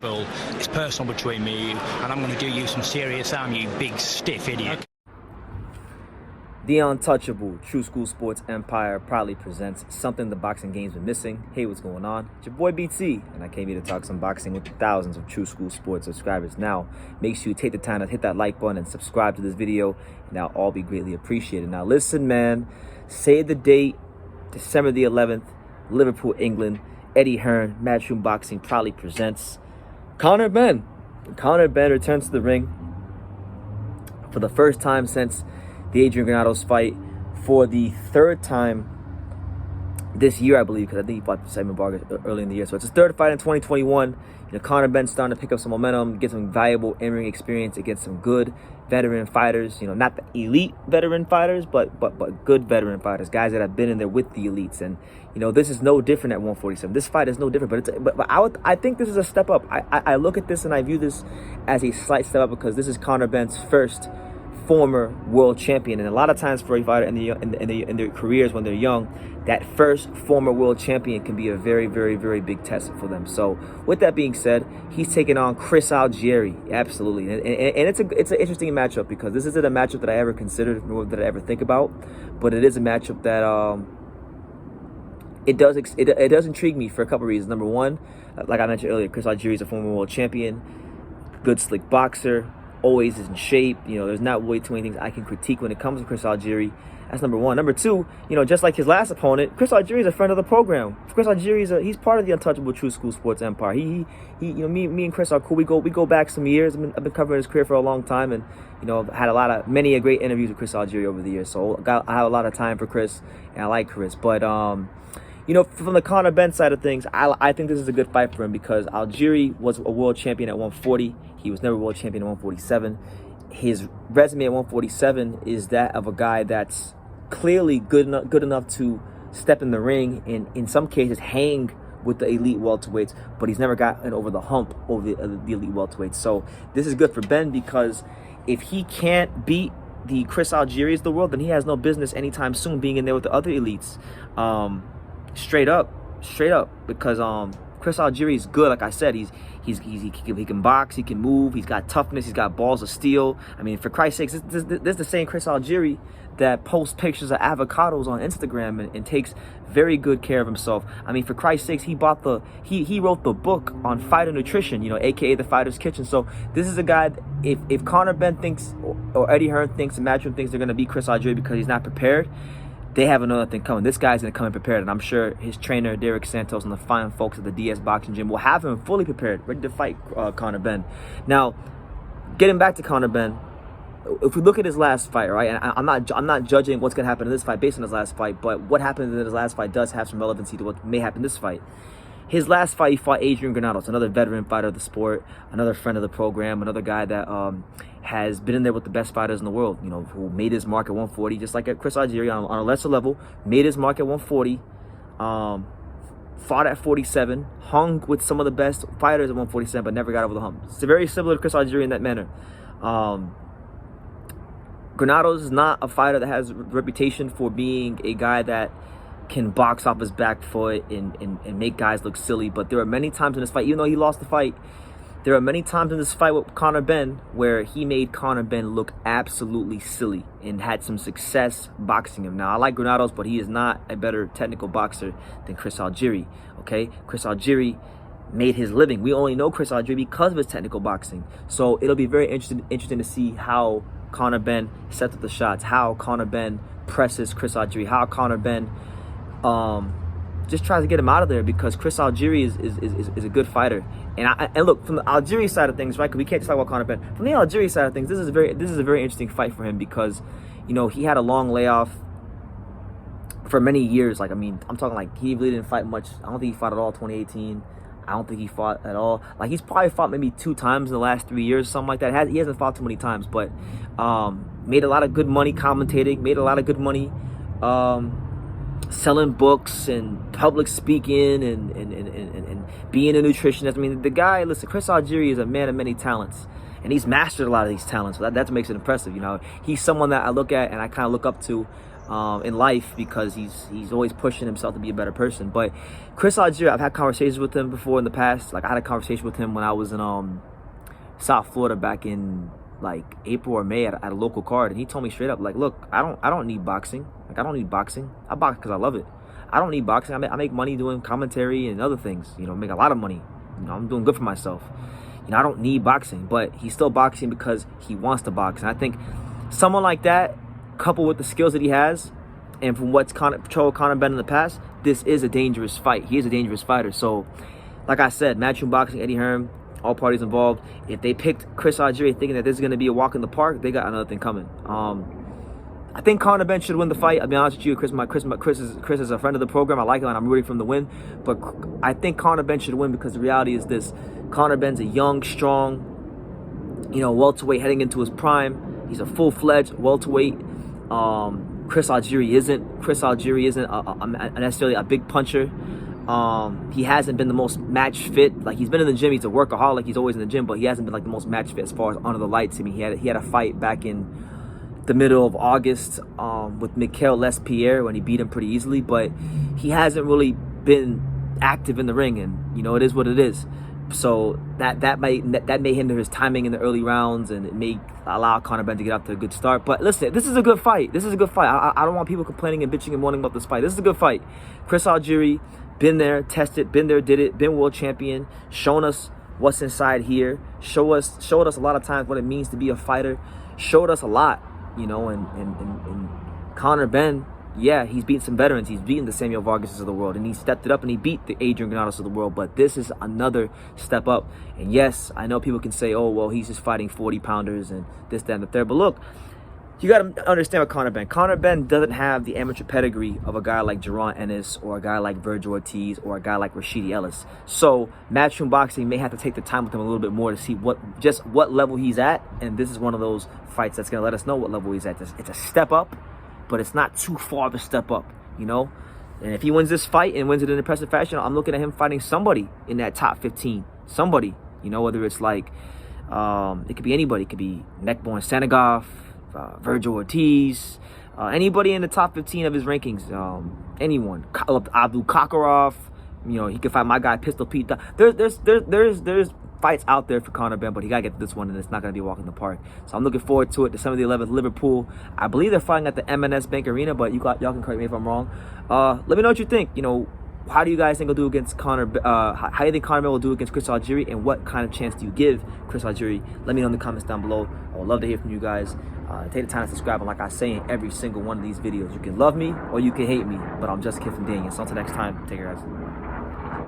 Well, it's personal between me and you, and I'm going to do you some serious harm, you big stiff idiot. The Untouchable True School Sports Empire proudly presents something the boxing game's been missing. Hey, what's going on? It's your boy BT, and I came here to talk some boxing with the thousands of True School Sports subscribers. Now, make sure you take the time to hit that like button and subscribe to this video, and that'll all be greatly appreciated. Now, listen, man, save the date, December the 11th, Liverpool, England. Eddie Hearn, Matchroom Boxing proudly presents Conor Benn. Conor Benn returns to the ring for the first time since the Adrian Granados fight, for the third time this year, I believe, because I think he fought Simon Vargas early in the year. So it's his third fight in 2021. Conor Benn's starting to pick up some momentum, get some valuable in-ring experience against some good veteran fighters. Not the elite veteran fighters, but good veteran fighters, guys that have been in there with the elites. And this is no different at 147. This fight is no different, but I think this is a step up. I look at this and I view this as a slight step up because this is Conor Benn's first former world champion, and a lot of times for a fighter in their careers when they're young, that first former world champion can be a very, very, very big test for them. So with that being said, he's taking on Chris Algieri. Absolutely, and it's an interesting matchup because this isn't a matchup that I ever considered nor that I ever think about, but it is a matchup that it does intrigue me for a couple reasons. Number one, like I mentioned earlier, Chris Algieri is a former world champion, good slick boxer, always is in shape. There's not way too many things I can critique when it comes to Chris Algieri. That's number one. Number two, just like his last opponent, Chris Algieri is a friend of the program. Chris Algieri he's part of the Untouchable True School Sports Empire. Me and Chris are cool. We go back some years. I've been covering his career for a long time, and had many great interviews with Chris Algieri over the years. So I have a lot of time for Chris, and I like Chris. But from the Conor Benn side of things, I think this is a good fight for him because Algieri was a world champion at 140. He was never world champion at 147. His resume at 147 is that of a guy that's clearly good enough to step in the ring and in some cases hang with the elite welterweights, but he's never gotten over the hump over the elite welterweights. So this is good for Ben because if he can't beat the Chris Algieris of the world, then he has no business anytime soon being in there with the other elites. Straight up, because Chris Algieri is good. Like I said, he can box, he can move, he's got toughness, he's got balls of steel. I mean, for Christ's sakes, this is the same Chris Algieri that posts pictures of avocados on Instagram and takes very good care of himself. I mean, for Christ's sakes, he wrote the book on fighter nutrition, aka the Fighter's Kitchen. So this is a guy, if Conor Benn thinks or Eddie Hearn thinks and Matchroom thinks they're gonna beat Chris Algieri because he's not prepared, they have another thing coming. This guy's going to come in prepared, and I'm sure his trainer, Derek Santos, and the fine folks at the DS Boxing Gym will have him fully prepared, ready to fight Conor Benn. Now, getting back to Conor Benn, if we look at his last fight, right, and I'm not judging what's going to happen in this fight based on his last fight, but what happened in his last fight does have some relevancy to what may happen in this fight. His last fight, he fought Adrian Granados, another veteran fighter of the sport, another friend of the program, another guy that has been in there with the best fighters in the world, who made his mark at 140, just like at Chris Algieri on a lesser level, made his mark at 140, fought at 47, hung with some of the best fighters at 147, but never got over the hump. It's very similar to Chris Algieri in that manner. Granados is not a fighter that has a reputation for being a guy that can box off his back foot and make guys look silly, but there are many times in this fight, even though he lost the fight, there are many times in this fight with Conor Benn where he made Conor Benn look absolutely silly and had some success boxing him. Now, I like Granados, but he is not a better technical boxer than Chris Algieri, okay? Chris Algieri made his living. We only know Chris Algieri because of his technical boxing. So it'll be very interesting to see how Conor Benn sets up the shots, how Conor Benn presses Chris Algieri, how Conor Benn just tries to get him out of there, because Chris Algieri is a good fighter. And look, from the Algeri side of things, right? Because we can't just talk about Conor Benn. From the Algeri side of things, this is a very interesting fight for him because, he had a long layoff for many years. Like, I mean, I'm talking like he really didn't fight much. I don't think he fought at all 2018. I don't think he fought at all. Like, he's probably fought maybe 2 times in the last 3 years, something like that. He hasn't fought too many times, but made a lot of good money commentating, made a lot of good money selling books and public speaking and being a nutritionist. I mean, the guy, listen, Chris Algieri is a man of many talents, and he's mastered a lot of these talents. So that makes it impressive. He's someone that I look at and I kind of look up to in life because he's always pushing himself to be a better person. But Chris Algieri, I've had conversations with him before in the past. Like I had a conversation with him when I was in South Florida back in like April or May at a local card, and he told me straight up, like, look, I don't need boxing. Like I don't need boxing. I box because I love it. I don't need boxing. I make money doing commentary and other things. You know, make a lot of money. You know, I'm doing good for myself. You know, I don't need boxing, but he's still boxing because he wants to box. And I think someone like that, coupled with the skills that he has, and from what's controlled Conor Benn in the past, this is a dangerous fight. He is a dangerous fighter. So, like I said, Matchroom Boxing, Eddie Hearn, all parties involved. If they picked Chris Algieri thinking that this is going to be a walk in the park, they got another thing coming. I think Conor Benn should win the fight. I'll be honest with you, Chris is a friend of the program. I like him and I'm rooting for him to win. But I think Conor Benn should win because the reality is this: Conor Benn's a young, strong, you know, welterweight heading into his prime. He's a full-fledged welterweight. Chris Algieri isn't. Chris Algieri isn't necessarily a big puncher. He hasn't been the most match fit. Like, he's been in the gym. He's a workaholic. He's always in the gym, but he hasn't been like the most match fit as far as under the lights. I mean, he had a fight back in the middle of August with Mikel Lespierre when he beat him pretty easily, but he hasn't really been active in the ring, and you know, it is what it is. So that may hinder his timing in the early rounds, and it may allow Conor Benn to get out to a good start. But listen, this is a good fight. This is a good fight. I don't want people complaining and bitching and moaning about this fight. This is a good fight. Chris Algieri, been there, tested, been there, did it, been world champion, shown us what's inside here, showed us a lot of times what it means to be a fighter, showed us a lot, you know, and Conor Benn, yeah, he's beaten some veterans. He's beaten the Samuel Vargas of the world, and he stepped it up and he beat the Adrian Granados of the world. But this is another step up. And yes, I know people can say, oh, well, he's just fighting 40-pounders and this, that, and the third. But look, you got to understand with Conor Benn. Conor Benn doesn't have the amateur pedigree of a guy like Jaron Ennis or a guy like Virgil Ortiz or a guy like Rashidi Ellis. So Matchroom Boxing may have to take the time with him a little bit more to see what level he's at. And this is one of those fights that's going to let us know what level he's at. It's a step up, but it's not too far of a step up, you know? And if he wins this fight and wins it in impressive fashion, I'm looking at him fighting somebody in that top 15. Somebody, you know, whether it's like, it could be anybody. It could be Neckborn Senegoff, Virgil Ortiz, anybody in the top 15 of his rankings, anyone. Abdul Kakarov, you know, he could fight my guy Pistol Pete. There's fights out there for Conor Benn, but he gotta get this one, and it's not gonna be a walk in the park. So I'm looking forward to it. December the 11th, Liverpool. I believe they're fighting at the M&S Bank Arena, but y'all can correct me if I'm wrong. Let me know what you think. You know, how do you guys think he'll do against Conor? How do you think Conor Benn will do against Chris Algieri, and what kind of chance do you give Chris Algieri? Let me know in the comments down below. I would love to hear from you guys. Take the time to subscribe, and like I say in every single one of these videos, you can love me or you can hate me, but I'm just Kid from Daniel. So until next time, take care, guys.